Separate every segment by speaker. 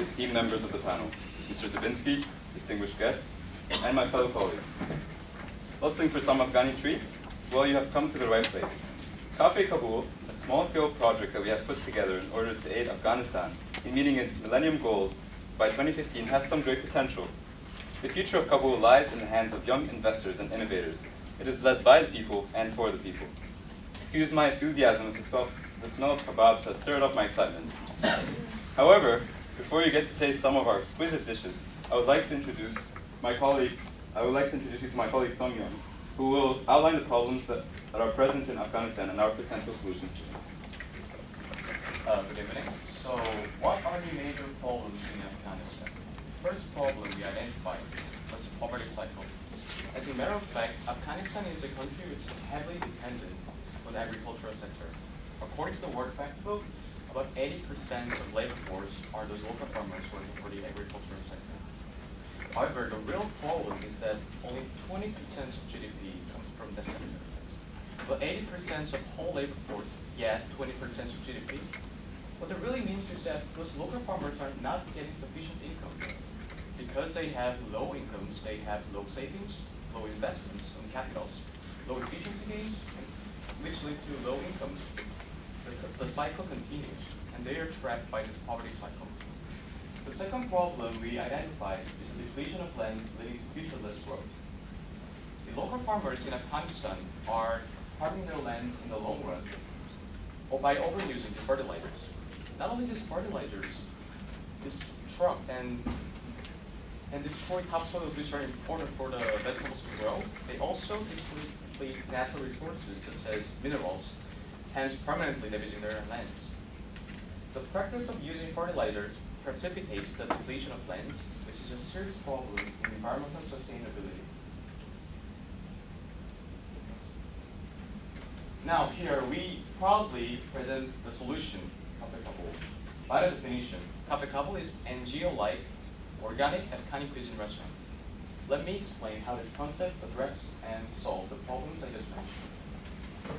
Speaker 1: esteemed members of the panel, Mr. Zabinski, distinguished guests, and my fellow colleagues. Lusting for some Afghani treats? Well, you have come to the right place. Cafe Kabul, a small-scale project that we have put together in order to aid Afghanistan in meeting its Millennium Goals by 2015, has some great potential. The future of Kabul lies in the hands of young investors and innovators. It is led by the people and for the people. Excuse my enthusiasm as the smell of kebabs has stirred up my excitement. However, before you get to taste some of our exquisite dishes, I would like to introduce you to my colleague Song Young, who will outline the problems that are present in Afghanistan and our potential solutions.
Speaker 2: Good evening. So, what are the major problems in Afghanistan? The first problem we identified was the poverty cycle. As a matter of fact, Afghanistan is a country which is heavily dependent on the agricultural sector. According to the World Factbook, about 80% of labor force are those local farmers working for the agricultural sector. However, the real problem is that only 20% of GDP comes from that sector. But 80% of whole labor force, yet 20% of GDP. What that really means is that those local farmers are not getting sufficient income. Because they have low incomes, they have low savings, low investments on capitals, low efficiency gains, which lead to low incomes. The cycle continues, and they are trapped by this poverty cycle. The second problem we identified is the depletion of land leading to futureless growth. The local farmers in Afghanistan are harming their lands in the long run or by overusing the fertilizers. Not only these fertilizers destruct and destroy topsoils which are important for the vegetables to grow, they also deplete natural resources such as minerals, hence permanently damaging their lands. The practice of using fertilizers precipitates the depletion of lands, which is a serious problem in environmental sustainability. Now here we proudly present the solution, Cafe Kabul. By the definition, Cafe Kabul is NGO-like, organic Afghani cuisine restaurant. Let me explain how this concept addresses and solve the problems I just mentioned.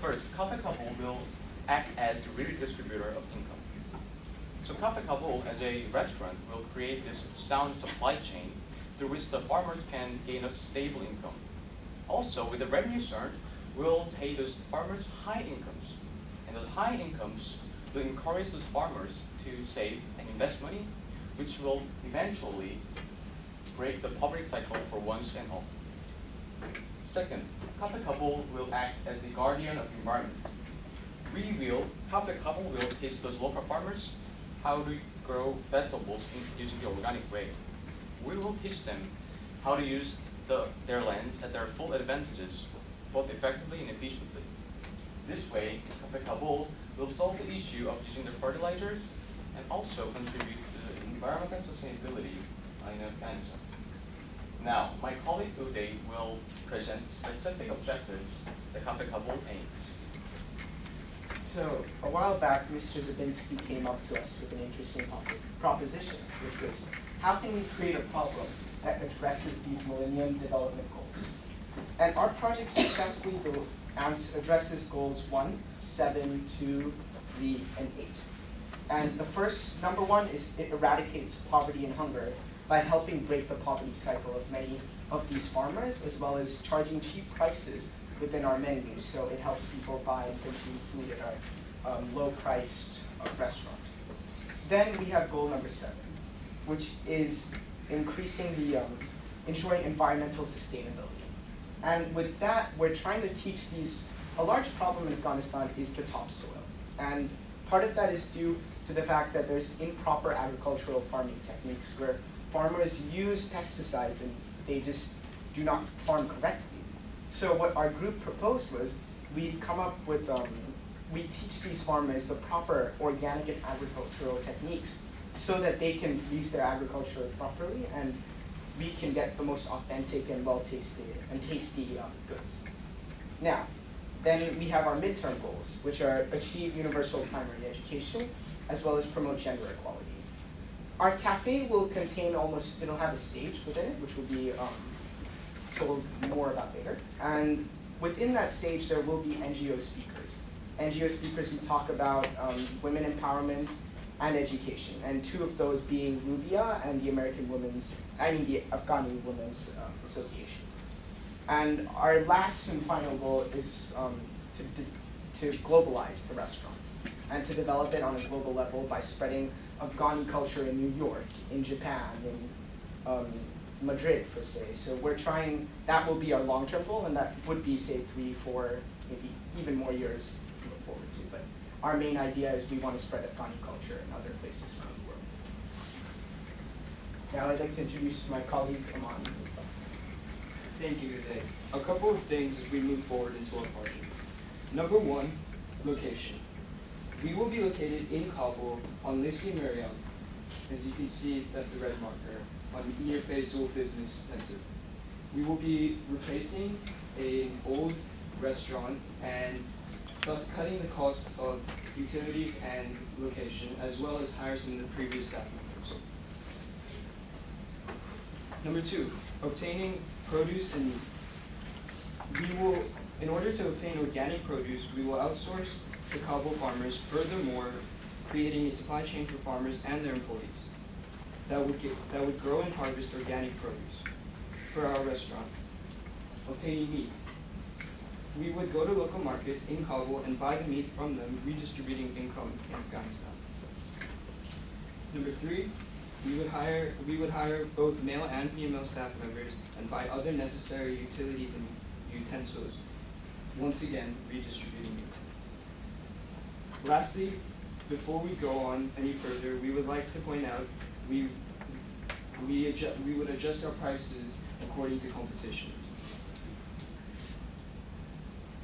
Speaker 2: First, Cafe Kabul will act as the redistributor of income. So Cafe Kabul, as a restaurant, will create this sound supply chain through which the farmers can gain a stable income. Also, with the revenues earned, we'll pay those farmers high incomes. And those high incomes will encourage those farmers to save and invest money, which will eventually break the poverty cycle for once and all. Second, Cafe Kabul will act as the guardian of the environment. Cafe Kabul will teach those local farmers how to grow vegetables using the organic way. We will teach them how to use their lands at their full advantages, both effectively and efficiently. This way, Cafe Kabul will solve the issue of using the fertilizers and also contribute to the environmental sustainability in Afghanistan. Now, my colleague Uday will present specific objectives that Cafe Kabul aims.
Speaker 3: So, a while back, Mr. Zabinski came up to us with an interesting proposition, which was, how can we create a problem that addresses these Millennium Development Goals? And our project successfully addresses goals 1, 7, 2, 3, and 8. And the first, number 1, is it eradicates poverty and hunger by helping break the poverty cycle of many of these farmers, as well as charging cheap prices within our menus, so it helps people buy and consume food at our low-priced restaurant. Then we have goal number 7, which is increasing ensuring environmental sustainability. And with that, we're trying to teach a large problem in Afghanistan is the topsoil. And part of that is due to the fact that there's improper agricultural farming techniques where farmers use pesticides and they just do not farm correctly. So what our group proposed was we teach these farmers the proper organic and agricultural techniques so that they can use their agriculture properly and we can get the most authentic and well-tasted and tasty goods. Now, then we have our midterm goals, which are achieve universal primary education, as well as promote gender equality. Our cafe will contain it'll have a stage within it, which will be told more about later. And within that stage, there will be NGO speakers. NGO speakers who talk about women empowerment, and education, and 2 of those being Rubia and the the Afghani Women's Association. And our last and final goal is to globalize the restaurant and to develop it on a global level by spreading Afghani culture in New York, in Japan, in Madrid, per se. So we're trying, that will be our long-term goal, and that would be, say, 3, 4, maybe even more years to look forward to. But our main idea is we want to spread Afghani culture in other places around the world. Now I'd like to introduce my colleague, Aman.
Speaker 4: Thank you, Uday. A couple of things as we move forward into our project. Number 1, location. We will be located in Kabul on Lycée Mariam, as you can see at the red marker, near Faisal Business Center. We will be replacing an old restaurant and thus cutting the cost of utilities and location, as well as hire some of the previous staff members. Number 2, obtaining produce and meat. In order to obtain organic produce, we will outsource to Kabul farmers, furthermore, creating a supply chain for farmers and their employees that would grow and harvest organic produce for our restaurant. Obtaining meat. We would go to local markets in Kabul and buy the meat from them, redistributing income in Afghanistan. Number 3, we would hire both male and female staff members and buy other necessary utilities and utensils, once again redistributing income. Lastly, before we go on any further, we would like to point out we would adjust our prices according to competition.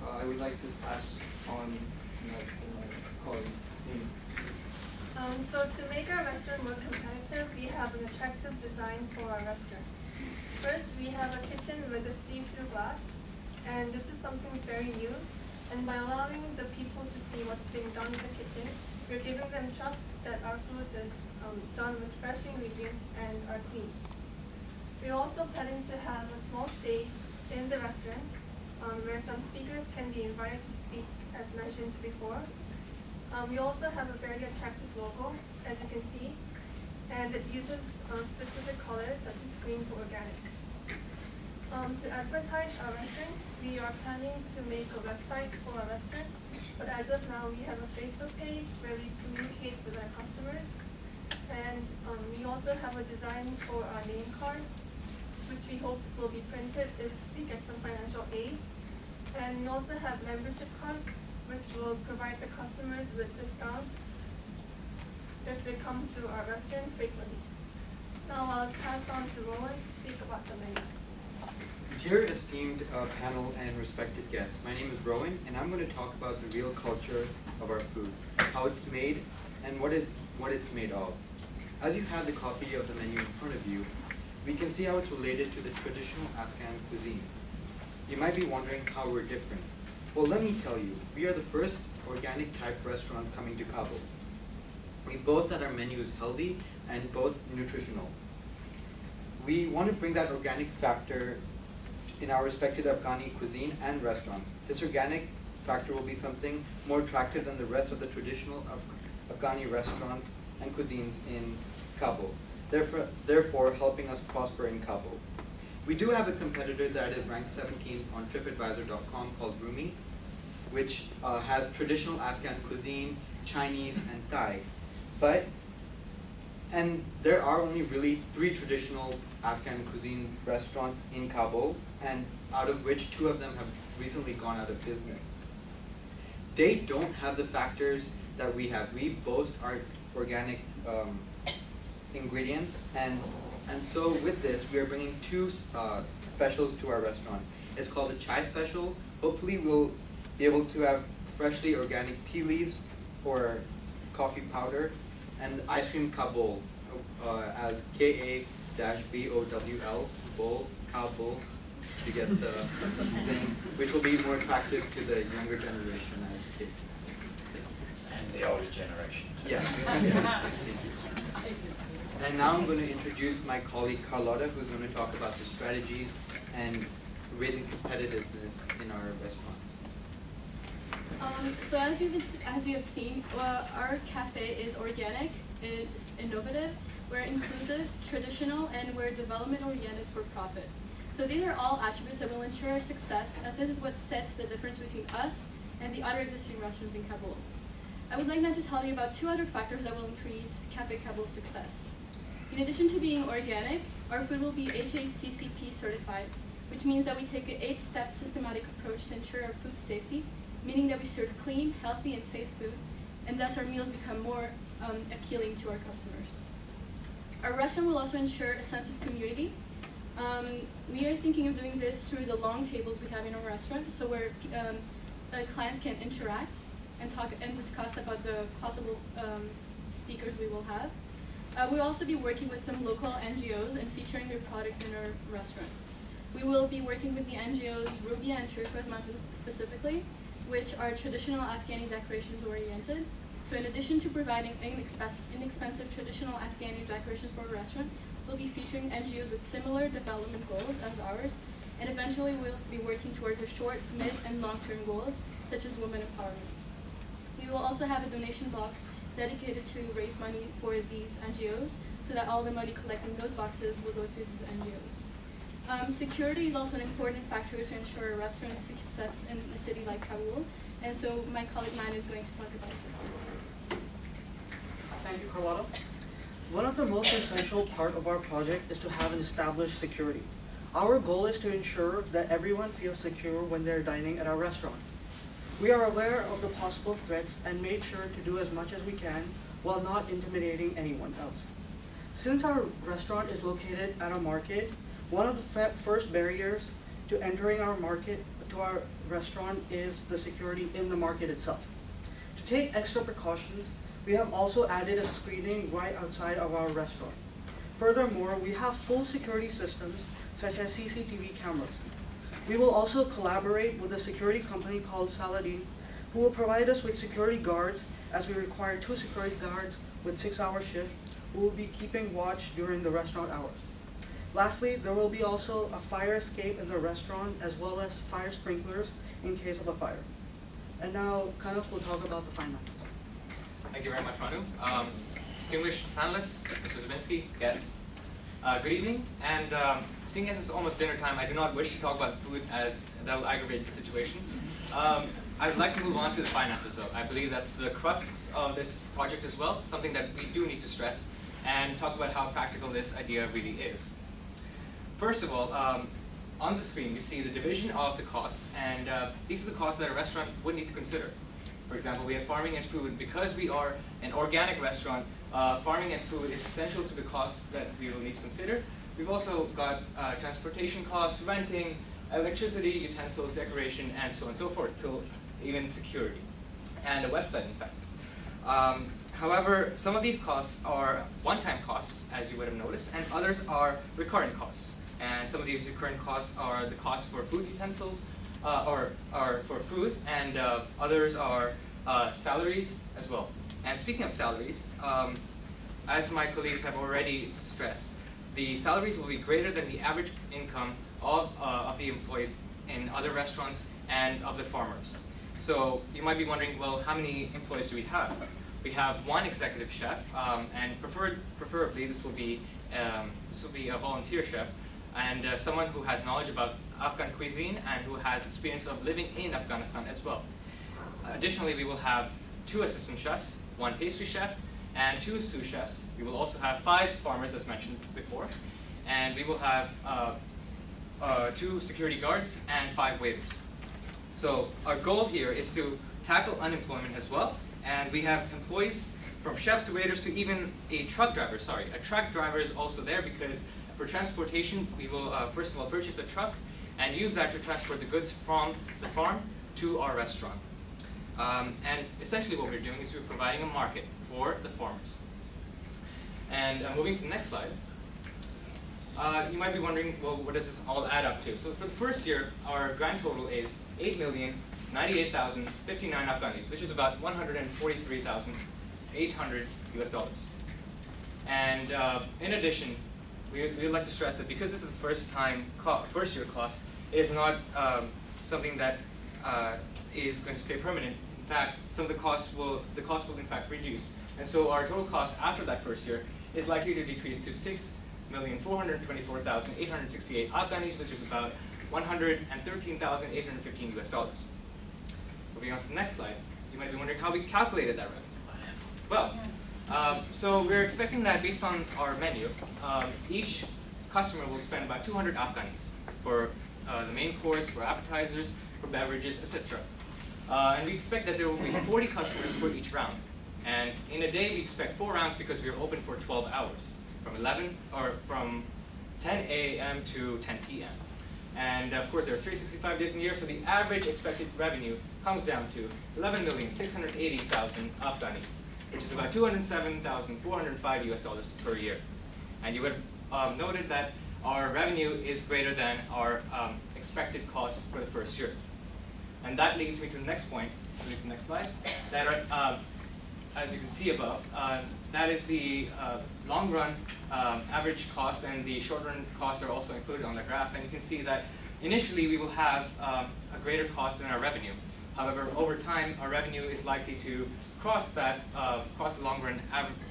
Speaker 4: I would like to pass on to my colleague.
Speaker 5: So to make our restaurant more competitive, we have an attractive design for our restaurant. First, we have a kitchen with a see-through glass, and this is something very new. And by allowing the people to see what's being done in the kitchen, we're giving them trust that our food is done with fresh ingredients and are clean. We're also planning to have a small stage in the restaurant where some speakers can be invited to speak, as mentioned before. We also have a very attractive logo, as you can see, and it uses specific colors such as green for organic. To advertise our restaurant, we are planning to make a website for our restaurant, but as of now we have a Facebook page where we communicate with our customers, and we also have a design for our name card, which we hope will be printed if we get some financial aid. And we also have membership cards, which will provide the customers with discounts if they come to our restaurant frequently. Now I'll pass on to Roland to speak about the menu.
Speaker 6: Dear esteemed panel and respected guests, my name is Rowan, and I'm going to talk about the real culture of our food, how it's made, and what it's made of. As you have the copy of the menu in front of you, we can see how it's related to the traditional Afghan cuisine. You might be wondering how we're different. Well, let me tell you, we are the first organic type restaurants coming to Kabul. We boast that our menu is healthy and both nutritional. We want to bring that organic factor in our respected Afghani cuisine and restaurant. This organic factor will be something more attractive than the rest of the traditional Afghani restaurants and cuisines in Kabul, therefore helping us prosper in Kabul. We do have a competitor that is ranked 17th on TripAdvisor.com called Rumi, which has traditional Afghan cuisine, Chinese, and Thai. And there are only really 3 traditional Afghan cuisine restaurants in Kabul, and out of which 2 of them have recently gone out of business. They don't have the factors that we have. We boast our organic ingredients, and so with this, we are bringing 2 specials to our restaurant. It's called the Chai Special. Hopefully we'll be able to have freshly organic tea leaves or coffee powder, and ice cream Kabul, as K-A-B-O-W-L, bowl, Kabul, to get the thing, which will be more attractive to the younger generation as kids.
Speaker 7: And the older generation.
Speaker 6: Yeah. And now I'm going to introduce my colleague Carlotta, who's going to talk about the strategies and raising competitiveness in our restaurant.
Speaker 8: So as you have seen, our cafe is organic, is innovative, we're inclusive, traditional, and we're development-oriented for profit. So these are all attributes that will ensure our success, as this is what sets the difference between us and the other existing restaurants in Kabul. I would like now to tell you about 2 other factors that will increase Cafe Kabul's success. In addition to being organic, our food will be HACCP certified, which means that we take an 8-step systematic approach to ensure our food safety, meaning that we serve clean, healthy, and safe food, and thus our meals become more appealing to our customers. Our restaurant will also ensure a sense of community. We are thinking of doing this through the long tables we have in our restaurant, so where clients can interact and talk and discuss about the possible speakers we will have. We'll also be working with some local NGOs and featuring their products in our restaurant. We will be working with the NGOs Rubia and Turquoise Mountain specifically, which are traditional Afghani decorations oriented. So in addition to providing inexpensive traditional Afghani decorations for a restaurant, we'll be featuring NGOs with similar development goals as ours, and eventually we'll be working towards our short, mid, and long-term goals, such as women empowerment. We will also have a donation box dedicated to raise money for these NGOs, so that all the money collected in those boxes will go through these NGOs. Security is also an important factor to ensure a restaurant's success in a city like Kabul, and so my colleague Mine is going to talk about this.
Speaker 9: Thank you, Carlotta. One of the most essential part of our project is to have an established security. Our goal is to ensure that everyone feels secure when they're dining at our restaurant. We are aware of the possible threats and made sure to do as much as we can while not intimidating anyone else. Since our restaurant is located at a market, one of the first barriers to entering our market to our restaurant is the security in the market itself. To take extra precautions, we have also added a screening right outside of our restaurant. Furthermore, we have full security systems such as CCTV cameras. We will also collaborate with a security company called Saladin, who will provide us with security guards, as we require 2 security guards with 6-hour shift who will be keeping watch during the restaurant hours. Lastly, there will be also a fire escape in the restaurant as well as fire sprinklers in case of a fire. And now, Kanak will talk about the finances.
Speaker 10: Thank you very much, Manu. Distinguished panelists, Mr. Zabinski, guests, good evening. And seeing as it's almost dinner time, I do not wish to talk about food, as that will aggravate the situation. I would like to move on to the finances, though. I believe that's the crux of this project as well, something that we do need to stress, and talk about how practical this idea really is. First of all, on the screen you see the division of the costs, and these are the costs that a restaurant would need to consider. For example, we have farming and food. Because we are an organic restaurant, farming and food is essential to the costs that we will need to consider. We've also got transportation costs, renting, electricity, utensils, decoration, and so on and so forth, till even security, and a website, in fact. However, some of these costs are one-time costs, as you would have noticed, and others are recurrent costs. And some of these recurrent costs are the cost for food utensils, or for food, and others are salaries as well. And speaking of salaries, as my colleagues have already stressed, the salaries will be greater than the average income of the employees in other restaurants and of the farmers. So you might be wondering, well, how many employees do we have? We have 1 executive chef, and preferably this will be a volunteer chef, and someone who has knowledge about Afghan cuisine and who has experience of living in Afghanistan as well. Additionally, we will have 2 assistant chefs, 1 pastry chef, and 2 sous chefs. We will also have 5 farmers, as mentioned before, and we will have 2 security guards and 5 waiters. So our goal here is to tackle unemployment as well, and we have employees from chefs to waiters to even a truck driver. Sorry, a truck driver is also there, because for transportation we will first of all purchase a truck and use that to transport the goods from the farm to our restaurant. And essentially what we're doing is we're providing a market for the farmers. And moving to the next slide, you might be wondering, well, what does this all add up to? So for the first year, our grand total is 8,098,059 Afghanis, which is about $143,800 US. And in addition, we would like to stress that because this is the first year cost, it is not something that is going to stay permanent. In fact, some of the cost will in fact reduce. And so our total cost after that first year is likely to decrease to 6,424,868 Afghanis, which is about $113,815 US. Moving on to the next slide, you might be wondering how we calculated that revenue. Well, so we're expecting that based on our menu, each customer will spend about 200 Afghanis for the main course, for appetizers, for beverages, etc. And we expect that there will be 40 customers for each round. And in a day, we expect 4 rounds because we are open for 12 hours, from 10 a.m. to 10 p.m. And of course, there are 365 days in a year, so the average expected revenue comes down to 11,680,000 Afghanis, which is about $207,405 US per year. And you would have noted that our revenue is greater than our expected cost for the first year. And that leads me to the next point, moving to the next slide, that are, as you can see above, that is the long run average cost, and the short run costs are also included on the graph. And you can see that initially we will have a greater cost than our revenue. However, over time, our revenue is likely to cross the long run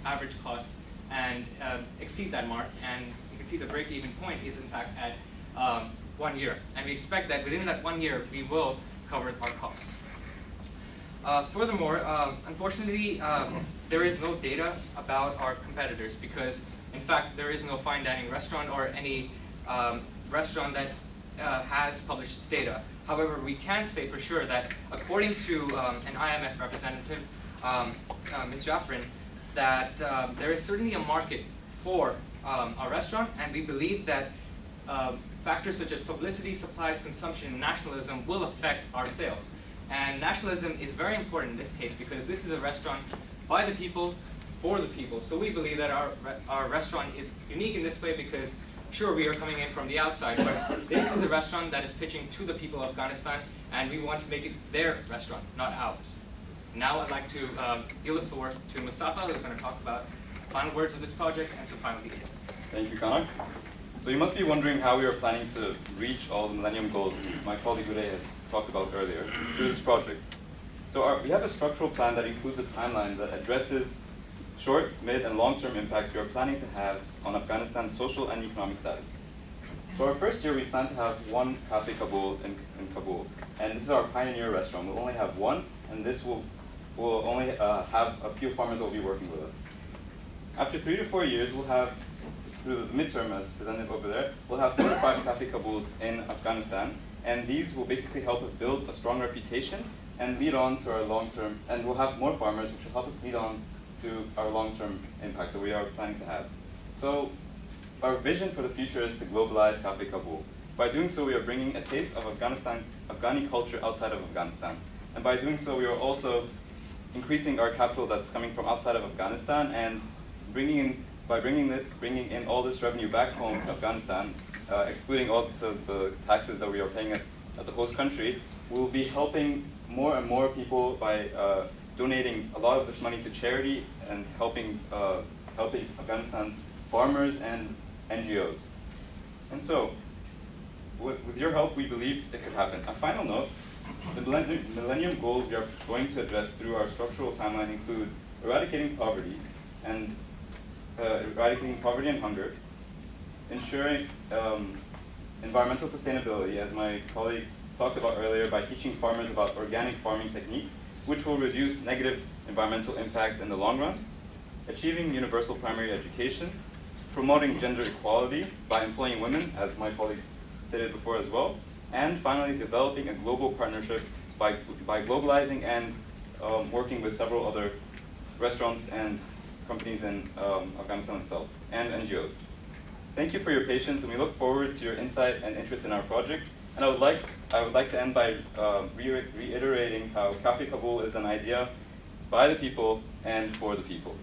Speaker 10: average cost and exceed that mark. And you can see the break-even point is in fact at 1 year. And we expect that within that 1 year, we will cover our costs. Furthermore, unfortunately, there is no data about our competitors because, in fact, there is no fine dining restaurant or any restaurant that has published its data. However, we can say for sure that according to an IMF representative, Ms. Jaffrin, that there is certainly a market for our restaurant, and we believe that factors such as publicity, supplies, consumption, and nationalism will affect our sales. And nationalism is very important in this case because this is a restaurant by the people, for the people. So we believe that our restaurant is unique in this way because, sure, we are coming in from the outside, but this is a restaurant that is pitching to the people of Afghanistan, and we want to make it their restaurant, not ours. Now I'd like to yield the floor to Mustafa, who's going to talk about final words of this project and some final details.
Speaker 1: Thank you, Connor. So you must be wondering how we are planning to reach all the Millennium Goals my colleague Uday has talked about earlier through this project. So we have a structural plan that includes a timeline that addresses short, mid, and long-term impacts we are planning to have on Afghanistan's social and economic status. So our first year, we plan to have one Cafe Kabul in Kabul, and this is our pioneer restaurant. We'll only have one, and this will only have a few farmers that will be working with us. After 3 to 4 years, we'll have, through the midterm as presented over there, we'll have 4 to 5 Cafe Kabuls in Afghanistan, and these will basically help us build a strong reputation and lead on to our long-term, and we'll have more farmers which will help us lead on to our long-term impacts that we are planning to have. So our vision for the future is to globalize Cafe Kabul. By doing so, we are bringing a taste of Afghani culture outside of Afghanistan. And by doing so, we are also increasing our capital that's coming from outside of Afghanistan, and bringing in all this revenue back home to Afghanistan, excluding all the taxes that we are paying at the host country, we'll be helping more and more people by donating a lot of this money to charity and helping Afghanistan's farmers and NGOs. And so, with your help, we believe it could happen. A final note, the Millennium Goals we are going to address through our structural timeline include eradicating poverty and hunger, ensuring environmental sustainability, as my colleagues talked about earlier, by teaching farmers about organic farming techniques, which will reduce negative environmental impacts in the long run, achieving universal primary education, promoting gender equality by employing women, as my colleagues stated before as well, and finally developing a global partnership by globalizing and working with several other restaurants and companies in Afghanistan itself, and NGOs. Thank you for your patience, and we look forward to your insight and interest in our project. And I would like to end by reiterating how Cafe Kabul is an idea by the people and for the people.